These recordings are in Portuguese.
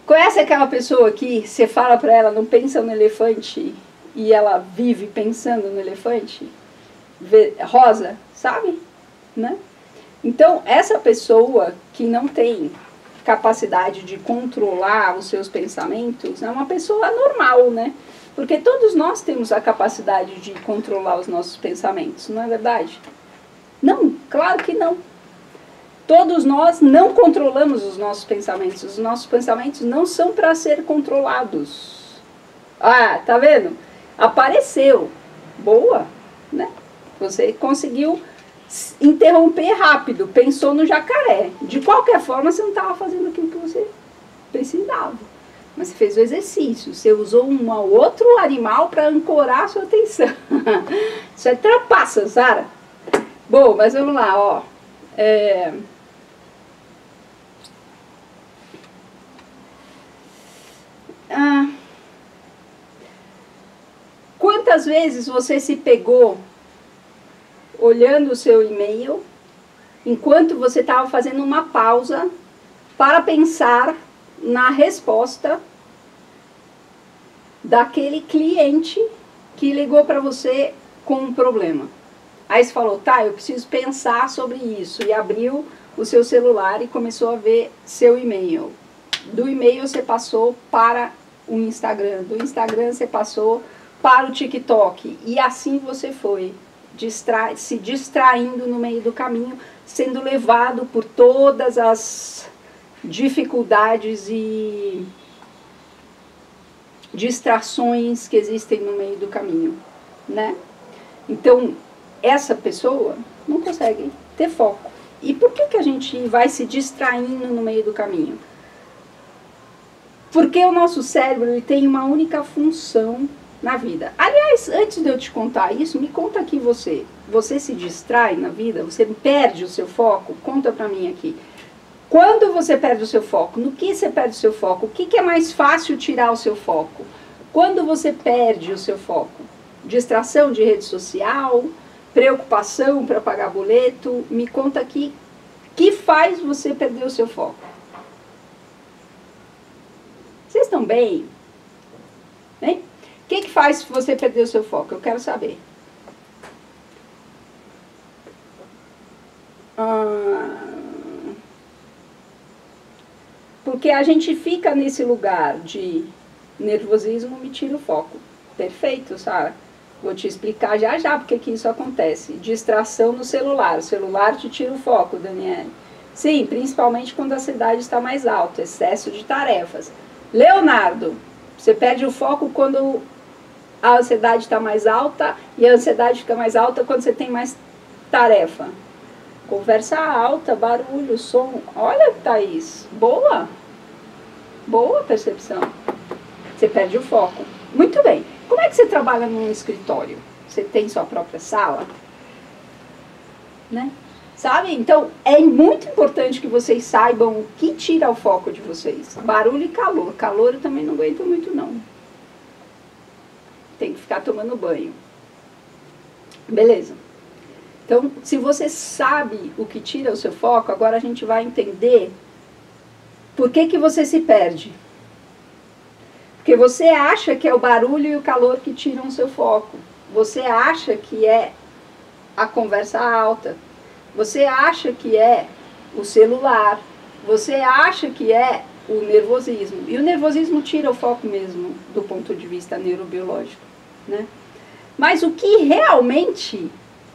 Conhece aquela pessoa que você fala pra ela, não pensa no elefante, e ela vive pensando no elefante? Rosa, sabe? Né? Então, essa pessoa que não tem capacidade de controlar os seus pensamentos é uma pessoa normal, né? Porque todos nós temos a capacidade de controlar os nossos pensamentos, não é verdade? Não, claro que não. Todos nós não controlamos os nossos pensamentos. Os nossos pensamentos não são para ser controlados. Ah, tá vendo? Apareceu. Boa, né? Você conseguiu interromper rápido, pensou no jacaré. De qualquer forma, você não estava fazendo aquilo que você precisava. Mas você fez o exercício, você usou um outro animal para ancorar a sua atenção. Isso é trapaça, Sara. Bom, mas vamos lá, ó. Quantas vezes você se pegou olhando o seu e-mail enquanto você estava fazendo uma pausa para pensar na resposta daquele cliente que ligou para você com um problema? Aí você falou, tá, eu preciso pensar sobre isso, e abriu o seu celular e começou a ver seu e-mail. Do e-mail você passou para o Instagram, do Instagram você passou para o TikTok, e assim você foi se distraindo no meio do caminho, sendo levado por todas as dificuldades e distrações que existem no meio do caminho, né? Então, essa pessoa não consegue ter foco. E por que a gente vai se distraindo no meio do caminho? Porque o nosso cérebro ele tem uma única função na vida. Aliás, antes de eu te contar isso, me conta aqui você. Você se distrai na vida? Você perde o seu foco? Conta pra mim aqui. Quando você perde o seu foco, no que você perde o seu foco? O que é mais fácil tirar o seu foco? Quando você perde o seu foco? Distração de rede social, preocupação para pagar boleto? Me conta aqui, o que faz você perder o seu foco? Vocês estão bem? Hein? O que faz você perder o seu foco? Eu quero saber. Porque a gente fica nesse lugar de nervosismo, me tira o foco. Perfeito, Sara. Vou te explicar já já porque que isso acontece. Distração no celular. O celular te tira o foco, Daniele. Sim, principalmente quando a ansiedade está mais alta. Excesso de tarefas. Leonardo, você perde o foco quando a ansiedade está mais alta, e a ansiedade fica mais alta quando você tem mais tarefa. Conversa alta, barulho, som. Olha, Thaís, boa. Boa percepção. Você perde o foco. Muito bem. Como é que você trabalha num escritório? Você tem sua própria sala? Né? Sabe? Então, é muito importante que vocês saibam o que tira o foco de vocês. Barulho e calor. Calor eu também não aguento muito, não. Tem que ficar tomando banho. Beleza. Então, se você sabe o que tira o seu foco, agora a gente vai entender por que você se perde. Porque você acha que é o barulho e o calor que tiram o seu foco. Você acha que é a conversa alta. Você acha que é o celular. Você acha que é o nervosismo. E o nervosismo tira o foco mesmo do ponto de vista neurobiológico, né? Mas o que realmente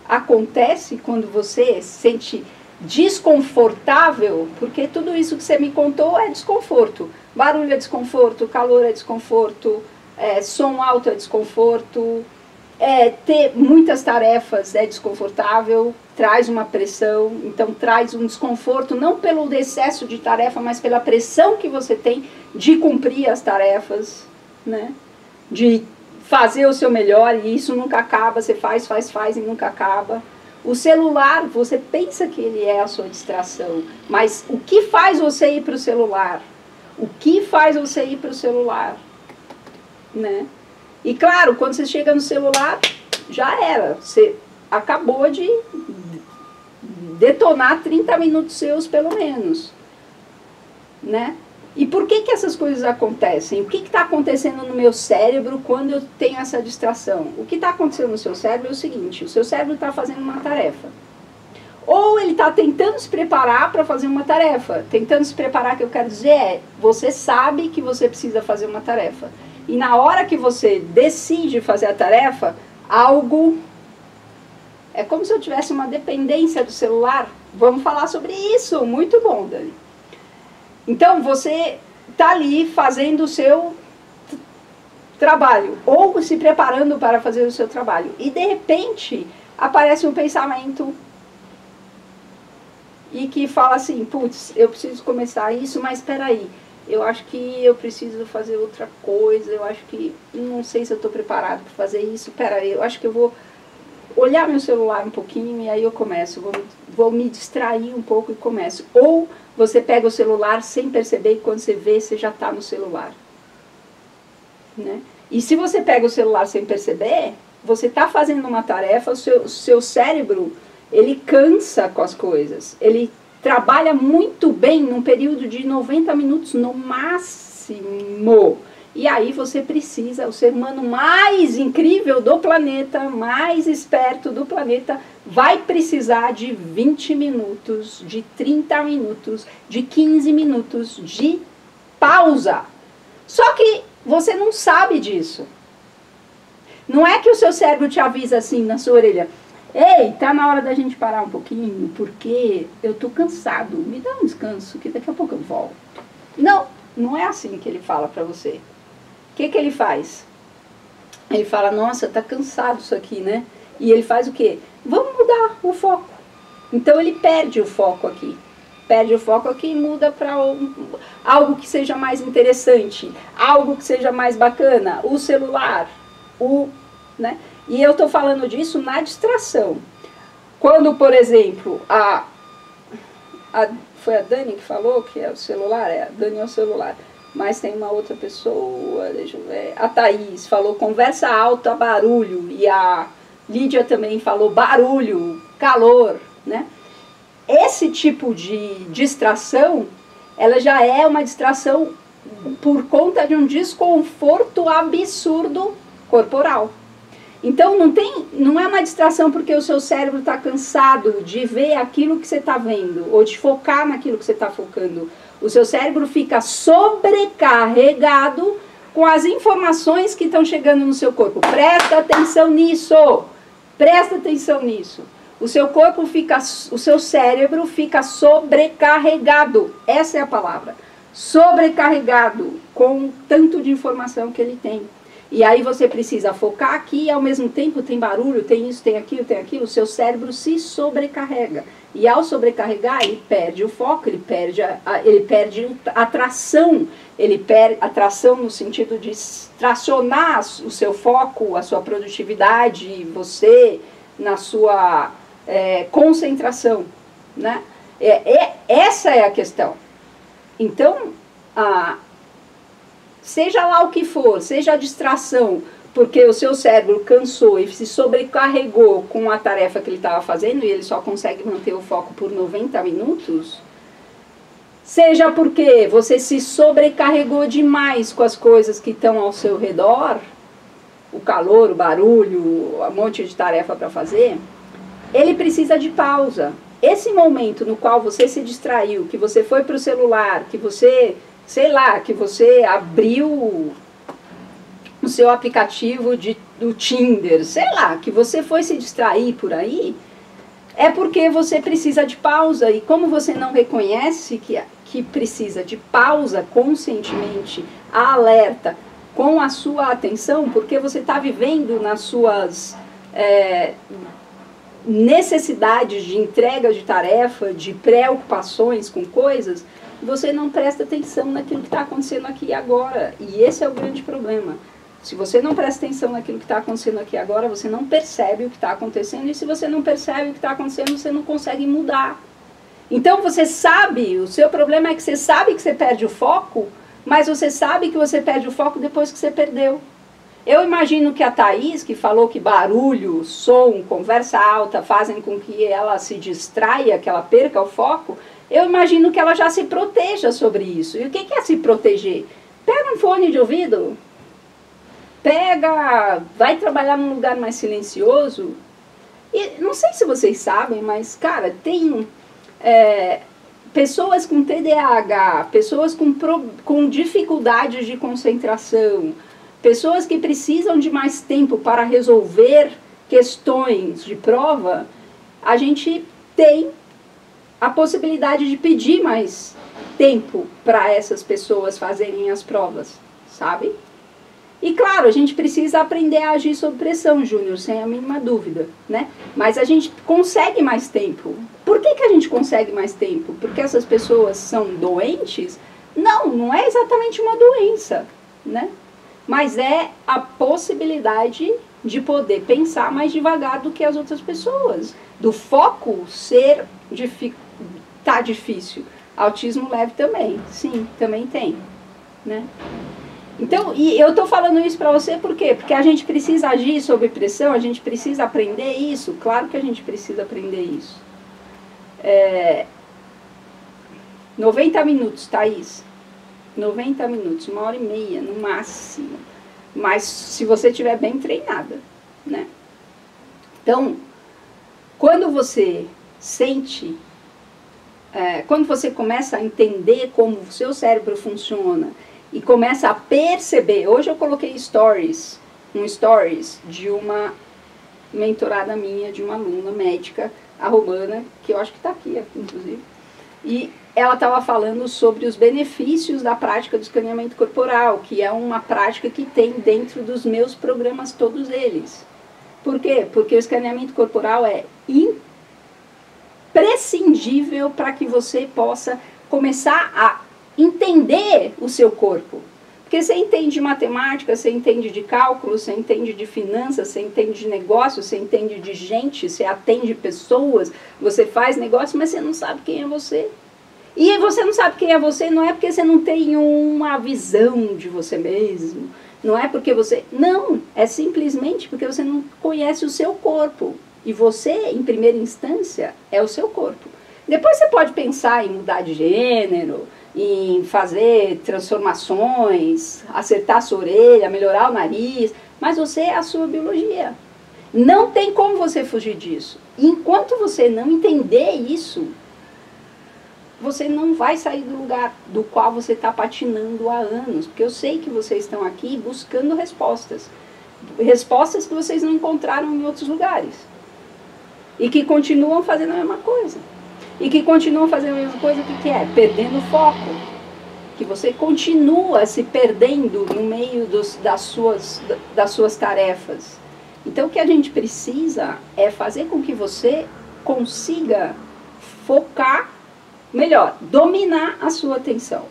acontece quando você se sente desconfortável, porque tudo isso que você me contou é desconforto. Barulho é desconforto, calor é desconforto, som alto é desconforto, ter muitas tarefas é desconfortável, traz uma pressão, então traz um desconforto, não pelo excesso de tarefa, mas pela pressão que você tem de cumprir as tarefas, né? De fazer o seu melhor, e isso nunca acaba, você faz e nunca acaba. O celular, você pensa que ele é a sua distração, mas o que faz você ir para o celular? O que faz você ir para o celular? Né? E claro, quando você chega no celular, já era. Você acabou de detonar 30 minutos seus, pelo menos. Né? E por que que essas coisas acontecem? O que está acontecendo no meu cérebro quando eu tenho essa distração? O que está acontecendo no seu cérebro é o seguinte, o seu cérebro está fazendo uma tarefa. Ou ele está tentando se preparar para fazer uma tarefa. Tentando se preparar, que eu quero dizer é, você sabe que você precisa fazer uma tarefa. E na hora que você decide fazer a tarefa, algo... É como se eu tivesse uma dependência do celular. Vamos falar sobre isso. Muito bom, Dani. Então, você está ali fazendo o seu trabalho, ou se preparando para fazer o seu trabalho. E, de repente, aparece um pensamento e que fala assim, putz, eu preciso começar isso, mas espera aí, eu acho que eu preciso fazer outra coisa, eu acho que, não sei se eu estou preparado para fazer isso, espera aí, eu acho que eu vou olhar meu celular um pouquinho e aí eu começo, vou me distrair um pouco e começo. Ou você pega o celular sem perceber e quando você vê, você já está no celular. Né? E se você pega o celular sem perceber, você está fazendo uma tarefa, o seu cérebro, ele cansa com as coisas. Ele trabalha muito bem num período de 90 minutos no máximo. E aí você precisa, o ser humano mais incrível do planeta, mais esperto do planeta, vai precisar de 20 minutos, de 30 minutos, de 15 minutos de pausa. Só que você não sabe disso. Não é que o seu cérebro te avisa assim na sua orelha, ei, tá na hora da gente parar um pouquinho, porque eu tô cansado, me dá um descanso, que daqui a pouco eu volto. Não, não é assim que ele fala pra você. O que ele faz? Ele fala, nossa, tá cansado isso aqui, né? E ele faz o quê? Vamos mudar o foco. Então ele perde o foco aqui. Perde o foco aqui e muda para algo que seja mais interessante, algo que seja mais bacana, o celular, né? E eu estou falando disso na distração. Quando, por exemplo, foi a Dani que falou que é o celular? A Dani é o celular. Mas tem uma outra pessoa, deixa eu ver, a Thaís falou conversa alta, barulho, e a Lídia também falou barulho, calor, né? Esse tipo de distração, ela já é uma distração por conta de um desconforto absurdo corporal. Então não é uma distração porque o seu cérebro está cansado de ver aquilo que você está vendo, ou de focar naquilo que você está focando. O seu cérebro fica sobrecarregado com as informações que estão chegando no seu corpo. Presta atenção nisso! Presta atenção nisso. O seu corpo fica, o seu cérebro fica sobrecarregado. Essa é a palavra. Sobrecarregado com tanto de informação que ele tem. E aí você precisa focar aqui e ao mesmo tempo tem barulho, tem isso, tem aquilo, o seu cérebro se sobrecarrega. E ao sobrecarregar, ele perde o foco, ele perde a atração, ele perde atração no sentido de tracionar o seu foco, a sua produtividade, você na sua concentração, né? Essa é a questão. Então, seja lá o que for, seja a distração, porque o seu cérebro cansou e se sobrecarregou com a tarefa que ele estava fazendo e ele só consegue manter o foco por 90 minutos, seja porque você se sobrecarregou demais com as coisas que estão ao seu redor, o calor, o barulho, um monte de tarefa para fazer, ele precisa de pausa. Esse momento no qual você se distraiu, que você foi para o celular, que você... sei lá, que você abriu o seu aplicativo do Tinder, sei lá, que você foi se distrair por aí, é porque você precisa de pausa. E como você não reconhece que precisa de pausa conscientemente, alerta, com a sua atenção, porque você está vivendo nas suas necessidades de entrega de tarefa, de preocupações com coisas, você não presta atenção naquilo que está acontecendo aqui e agora. E esse é o grande problema. Se você não presta atenção naquilo que está acontecendo aqui e agora, você não percebe o que está acontecendo. E se você não percebe o que está acontecendo, você não consegue mudar. Então você sabe, o seu problema é que você sabe que você perde o foco, mas você sabe que você perde o foco depois que você perdeu. Eu imagino que a Thaís, que falou que barulho, som, conversa alta fazem com que ela se distraia, que ela perca o foco, eu imagino que ela já se proteja sobre isso. E o que é se proteger? Pega um fone de ouvido, vai trabalhar num lugar mais silencioso. E não sei se vocês sabem, mas, cara, tem pessoas com TDAH, pessoas com dificuldades de concentração, pessoas que precisam de mais tempo para resolver questões de prova, a gente tem a possibilidade de pedir mais tempo para essas pessoas fazerem as provas, sabe? E claro, a gente precisa aprender a agir sob pressão, Júnior, sem a mínima dúvida, né? Mas a gente consegue mais tempo. Por que a gente consegue mais tempo? Porque essas pessoas são doentes? Não, não é exatamente uma doença, né? Mas é a possibilidade de poder pensar mais devagar do que as outras pessoas. Do foco ser tá difícil. Autismo leve também, sim, também tem, né? Então, e eu estou falando isso para você por quê? Porque a gente precisa agir sob pressão, a gente precisa aprender isso. Claro que a gente precisa aprender isso. 90 minutos, Thaís. 90 minutos, 1h30 no máximo. Mas se você estiver bem treinada, né? Então, quando você sente, quando você começa a entender como o seu cérebro funciona e começa a perceber, hoje eu coloquei um stories de uma mentorada minha, de uma aluna médica, a Romana, que eu acho que está aqui, inclusive, e ela estava falando sobre os benefícios da prática do escaneamento corporal, que é uma prática que tem dentro dos meus programas, todos eles. Por quê? Porque o escaneamento corporal é imprescindível para que você possa começar a entender o seu corpo. Porque você entende de matemática, você entende de cálculo, você entende de finanças, você entende de negócio, você entende de gente, você atende pessoas, você faz negócio, mas você não sabe quem é você. E você não sabe quem é você, não é porque você não tem uma visão de você mesmo, não é porque você... Não, é simplesmente porque você não conhece o seu corpo. E você, em primeira instância, é o seu corpo. Depois você pode pensar em mudar de gênero, em fazer transformações, acertar a sua orelha, melhorar o nariz, mas você é a sua biologia. Não tem como você fugir disso. Enquanto você não entender isso, você não vai sair do lugar do qual você está patinando há anos, porque eu sei que vocês estão aqui buscando respostas. Respostas que vocês não encontraram em outros lugares. E que continuam fazendo a mesma coisa. E que continuam fazendo a mesma coisa, o que é? Perdendo o foco. Que você continua se perdendo no meio das suas tarefas. Então o que a gente precisa é fazer com que você consiga focar, melhor, dominar a sua atenção.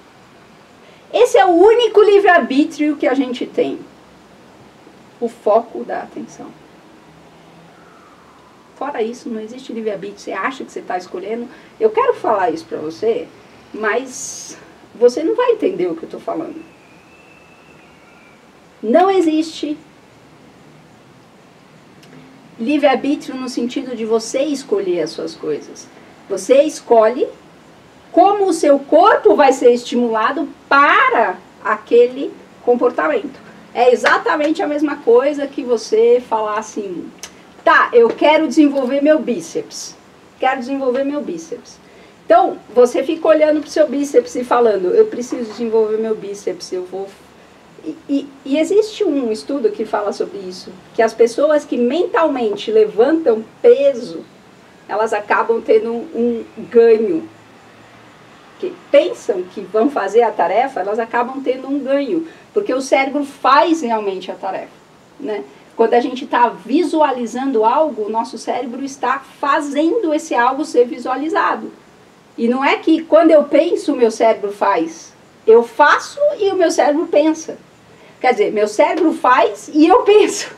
Esse é o único livre-arbítrio que a gente tem. O foco da atenção. Fora isso, não existe livre-arbítrio. Você acha que você está escolhendo. Eu quero falar isso para você, mas você não vai entender o que eu estou falando. Não existe livre-arbítrio no sentido de você escolher as suas coisas. Você escolhe como o seu corpo vai ser estimulado para aquele comportamento. É exatamente a mesma coisa que você falar assim... Tá, eu quero desenvolver meu bíceps. Quero desenvolver meu bíceps. Então, você fica olhando para o seu bíceps e falando, eu preciso desenvolver meu bíceps, eu vou... E existe um estudo que fala sobre isso, que as pessoas que mentalmente levantam peso, elas acabam tendo um ganho. Que pensam que vão fazer a tarefa, elas acabam tendo um ganho, porque o cérebro faz realmente a tarefa, né? Quando a gente está visualizando algo, o nosso cérebro está fazendo esse algo ser visualizado. E não é que quando eu penso, o meu cérebro faz. Eu faço e o meu cérebro pensa. Quer dizer, meu cérebro faz e eu penso.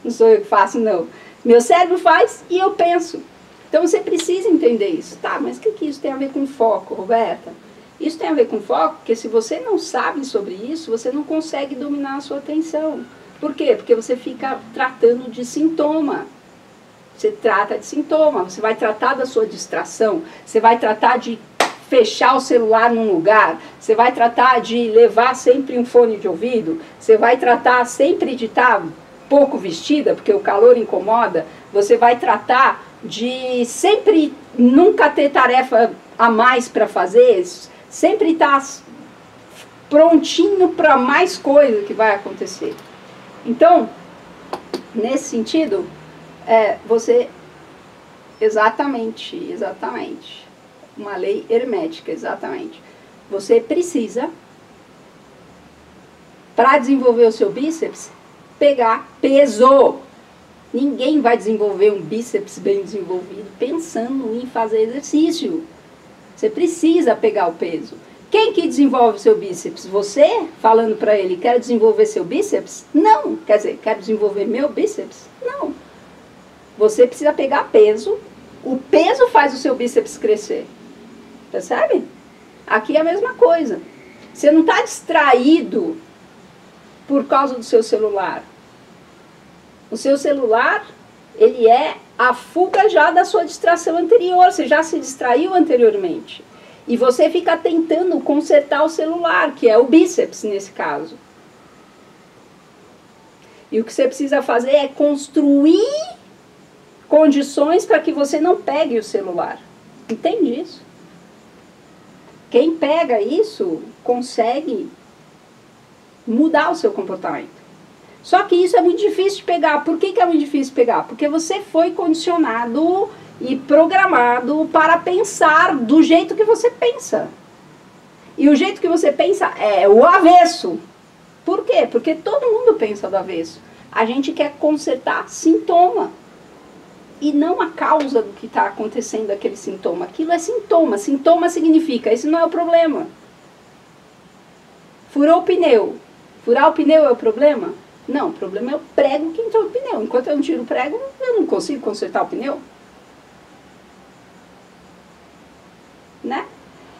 Não sou eu que faço, não. Meu cérebro faz e eu penso. Então você precisa entender isso. Tá, mas o que isso tem a ver com foco, Roberta? Isso tem a ver com foco, porque se você não sabe sobre isso, você não consegue dominar a sua atenção. Por quê? Porque você fica tratando de sintoma. Você trata de sintoma, você vai tratar da sua distração, você vai tratar de fechar o celular num lugar, você vai tratar de levar sempre um fone de ouvido, você vai tratar sempre de estar pouco vestida, porque o calor incomoda, você vai tratar de sempre nunca ter tarefa a mais para fazer, sempre estar prontinho para mais coisa que vai acontecer. Então, nesse sentido, você... Exatamente. Uma lei hermética, exatamente. Você precisa, para desenvolver o seu bíceps, pegar peso. Ninguém vai desenvolver um bíceps bem desenvolvido pensando em fazer exercício. Você precisa pegar o peso. Quem que desenvolve o seu bíceps? Você, falando para ele, quer desenvolver seu bíceps? Não. Quer dizer, quer desenvolver meu bíceps? Não. Você precisa pegar peso. O peso faz o seu bíceps crescer. Percebe? Aqui é a mesma coisa. Você não está distraído por causa do seu celular. O seu celular, ele é a fuga já da sua distração anterior. Você já se distraiu anteriormente. E você fica tentando consertar o celular, que é o bíceps nesse caso. E o que você precisa fazer é construir condições para que você não pegue o celular. Entende isso? Quem pega isso consegue mudar o seu comportamento. Só que isso é muito difícil de pegar. Por que é muito difícil de pegar? Porque você foi condicionado e programado para pensar do jeito que você pensa. E o jeito que você pensa é o avesso. Por quê? Porque todo mundo pensa do avesso. A gente quer consertar sintoma. E não a causa do que está acontecendo aquele sintoma. Aquilo é sintoma. Sintoma significa, esse não é o problema. Furou o pneu. Furar o pneu é o problema? Não, o problema é o prego que entrou no pneu. Enquanto eu não tiro o prego, eu não consigo consertar o pneu. Né?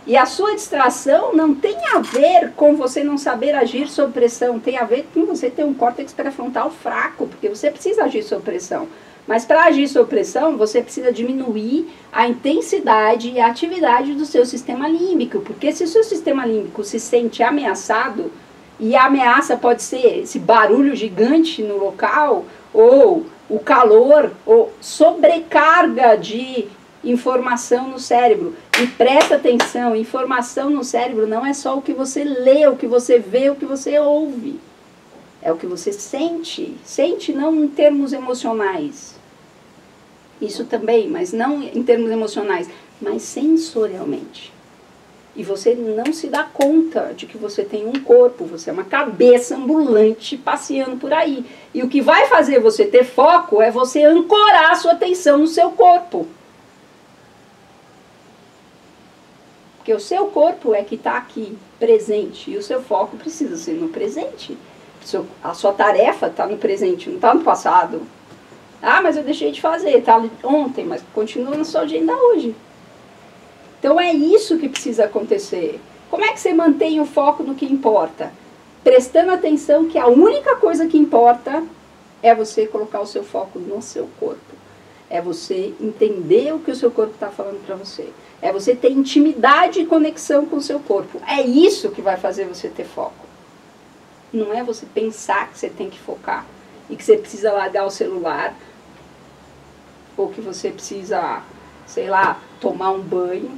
E a sua distração não tem a ver com você não saber agir sob pressão. Tem a ver com você ter um córtex pré-frontal fraco, porque você precisa agir sob pressão. Mas para agir sob pressão, você precisa diminuir a intensidade e a atividade do seu sistema límbico. Porque se o seu sistema límbico se sente ameaçado, e a ameaça pode ser esse barulho gigante no local, ou o calor, ou sobrecarga de informação no cérebro. E presta atenção, informação no cérebro não é só o que você lê, o que você vê, o que você ouve. É o que você sente. Sente não em termos emocionais. Isso também, mas não em termos emocionais, mas sensorialmente. E você não se dá conta de que você tem um corpo, você é uma cabeça ambulante passeando por aí. E o que vai fazer você ter foco é você ancorar a sua atenção no seu corpo. Porque o seu corpo é que está aqui, presente, e o seu foco precisa ser no presente. A sua tarefa está no presente, não está no passado. Ah, mas eu deixei de fazer, tá ontem, mas continua na sua agenda hoje. Então é isso que precisa acontecer. Como é que você mantém o foco no que importa? Prestando atenção que a única coisa que importa é você colocar o seu foco no seu corpo. É você entender o que o seu corpo está falando para você. É você ter intimidade e conexão com o seu corpo. É isso que vai fazer você ter foco. Não é você pensar que você tem que focar e que você precisa largar o celular, ou que você precisa, sei lá, tomar um banho.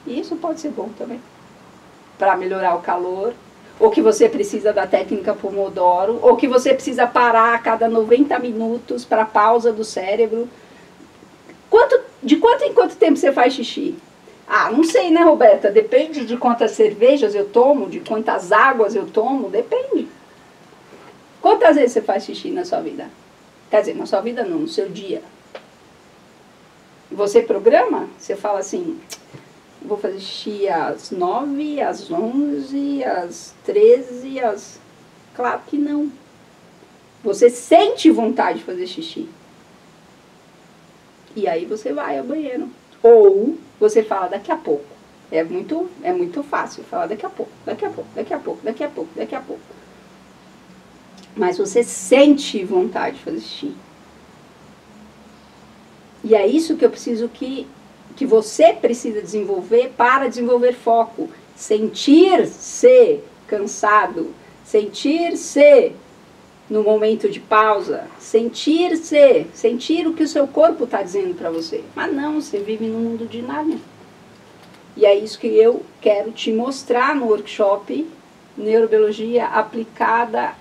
E isso pode ser bom também, para melhorar o calor. Ou que você precisa da técnica Pomodoro, ou que você precisa parar a cada 90 minutos para pausa do cérebro. De quanto em quanto tempo você faz xixi? Ah, não sei, né, Roberta? Depende de quantas cervejas eu tomo, de quantas águas eu tomo, depende. Quantas vezes você faz xixi na sua vida? Quer dizer, na sua vida não, no seu dia. Você programa? Você fala assim, vou fazer xixi às 9, às 11, às 13, às... Claro que não. Você sente vontade de fazer xixi. E aí você vai ao banheiro. Ou você fala daqui a pouco. É muito fácil falar daqui a pouco, daqui a pouco, daqui a pouco, daqui a pouco, daqui a pouco. Mas você sente vontade de fazer xixi. E é isso que eu preciso que que você precisa desenvolver para desenvolver foco. Sentir-se cansado, sentir-se no momento de pausa, sentir-se, sentir o que o seu corpo está dizendo para você. Mas não, você vive num mundo de nada. E é isso que eu quero te mostrar no workshop Neurobiologia aplicada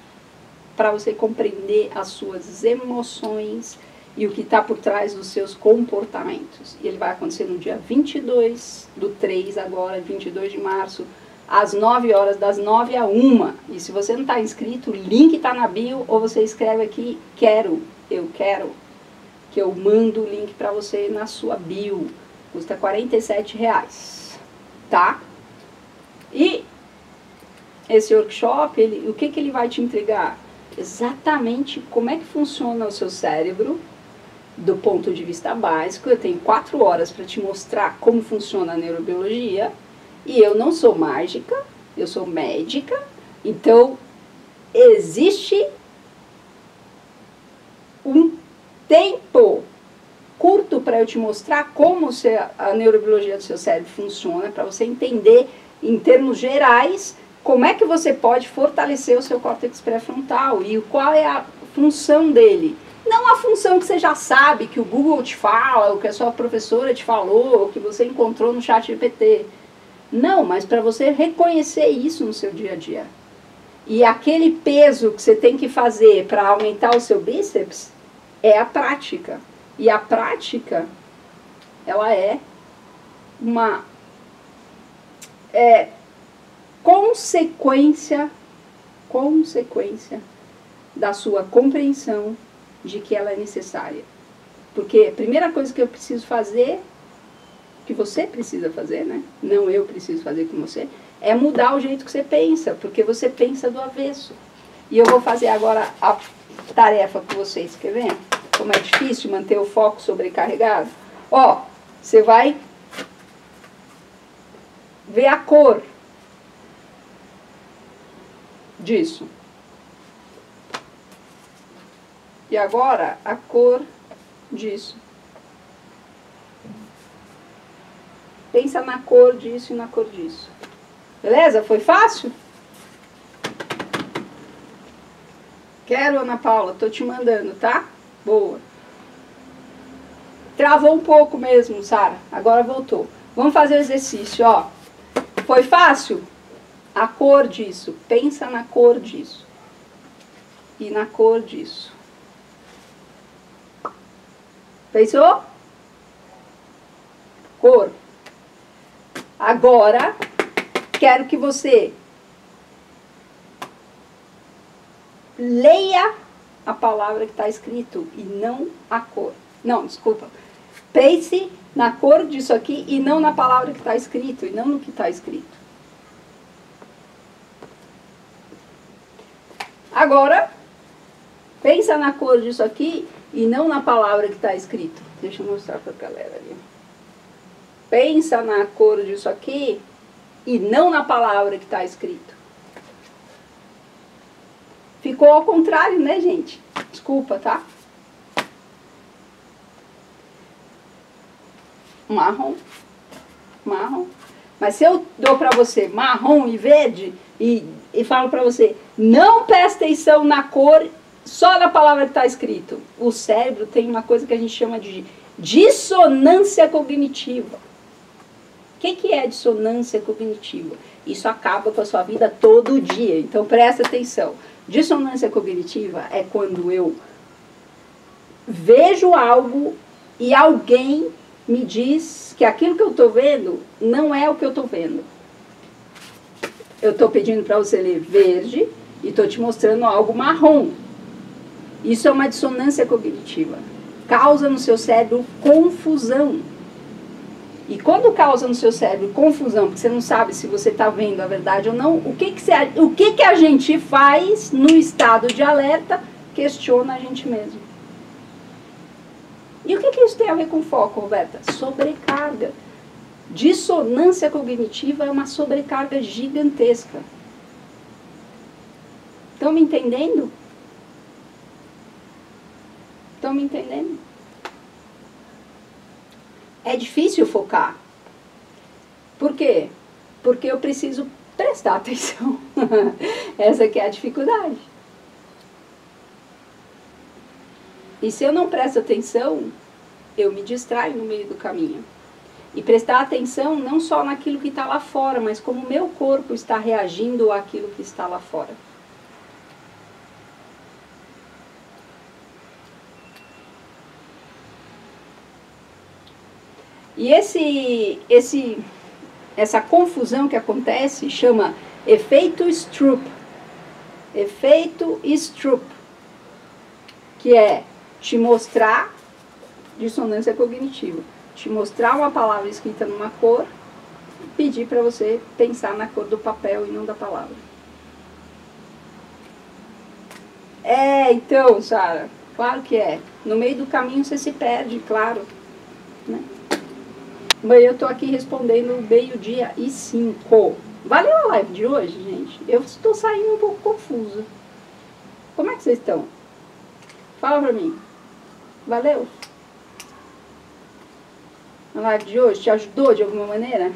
para você compreender as suas emoções e o que está por trás dos seus comportamentos. E ele vai acontecer no dia 22/3 agora, 22 de março, às 9 horas, das 9 a 1. E se você não está inscrito, o link está na bio, ou você escreve aqui, eu quero, que eu mando o link para você na sua bio. Custa R$47, tá? E esse workshop, o que ele vai te entregar? Exatamente como é que funciona o seu cérebro, do ponto de vista básico. Eu tenho 4 horas para te mostrar como funciona a neurobiologia. E eu não sou mágica, eu sou médica, então existe um tempo curto para eu te mostrar como a neurobiologia do seu cérebro funciona, para você entender, em termos gerais, como é que você pode fortalecer o seu córtex pré-frontal e qual é a função dele. Não a função que você já sabe, que o Google te fala, ou que a sua professora te falou, ou que você encontrou no ChatGPT. Não, mas para você reconhecer isso no seu dia a dia. E aquele peso que você tem que fazer para aumentar o seu bíceps é a prática. E a prática, ela é uma consequência da sua compreensão de que ela é necessária. Porque a primeira coisa que eu preciso fazer, que você precisa fazer, né? Não eu preciso fazer com você, é mudar o jeito que você pensa, porque você pensa do avesso. E eu vou fazer agora a tarefa com vocês, quer ver? Como é difícil manter o foco sobrecarregado. Ó, você vai ver a cor disso. E agora a cor disso. Pensa na cor disso e na cor disso. Beleza? Foi fácil? Quero, Ana Paula, tô te mandando, tá? Boa. Travou um pouco mesmo, Sara. Agora voltou. Vamos fazer o exercício, ó. Foi fácil? A cor disso. Pensa na cor disso. E na cor disso. Pensou? Cor. Agora, quero que você leia a palavra que está escrito e não a cor. Não, desculpa. Pense na cor disso aqui e não na palavra que está escrito, e não no que está escrito. Agora, pensa na cor disso aqui e não na palavra que está escrito. Deixa eu mostrar para a galera ali. Pensa na cor disso aqui e não na palavra que está escrito. Ficou ao contrário, né, gente? Desculpa, tá? Marrom, marrom. Mas se eu dou para você marrom e verde e falo para você, não presta atenção na cor, só na palavra que está escrito. O cérebro tem uma coisa que a gente chama de dissonância cognitiva. O que é dissonância cognitiva? Isso acaba com a sua vida todo dia, então presta atenção. Dissonância cognitiva é quando eu vejo algo e alguém me diz que aquilo que eu estou vendo não é o que eu estou vendo. Eu estou pedindo para você ler verde e estou te mostrando algo marrom. Isso é uma dissonância cognitiva. Causa no seu cérebro confusão. E quando causa no seu cérebro confusão, porque você não sabe se você está vendo a verdade ou não, o que a gente faz no estado de alerta? Questiona a gente mesmo. E o que isso tem a ver com foco, Roberta? Sobrecarga. Dissonância cognitiva é uma sobrecarga gigantesca. Estão me entendendo? Estão me entendendo? É difícil focar. Por quê? Porque eu preciso prestar atenção. Essa que é a dificuldade. E se eu não presto atenção, eu me distraio no meio do caminho. E prestar atenção não só naquilo que está lá fora, mas como o meu corpo está reagindo àquilo que está lá fora. E essa confusão que acontece chama efeito Stroop. Efeito Stroop, que é te mostrar dissonância cognitiva. Te mostrar uma palavra escrita numa cor e pedir para você pensar na cor do papel e não da palavra. Então, Sara, claro que é. No meio do caminho você se perde, claro. Né? Mas eu estou aqui respondendo 12:05. Valeu a live de hoje, gente? Eu estou saindo um pouco confusa. Como é que vocês estão? Fala pra mim. Valeu? A live de hoje te ajudou de alguma maneira?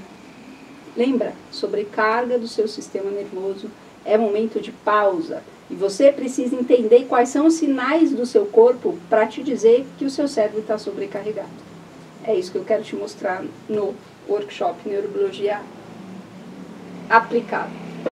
Lembra, sobrecarga do seu sistema nervoso é momento de pausa. E você precisa entender quais são os sinais do seu corpo para te dizer que o seu cérebro está sobrecarregado. É isso que eu quero te mostrar no workshop Neurobiologia Aplicada.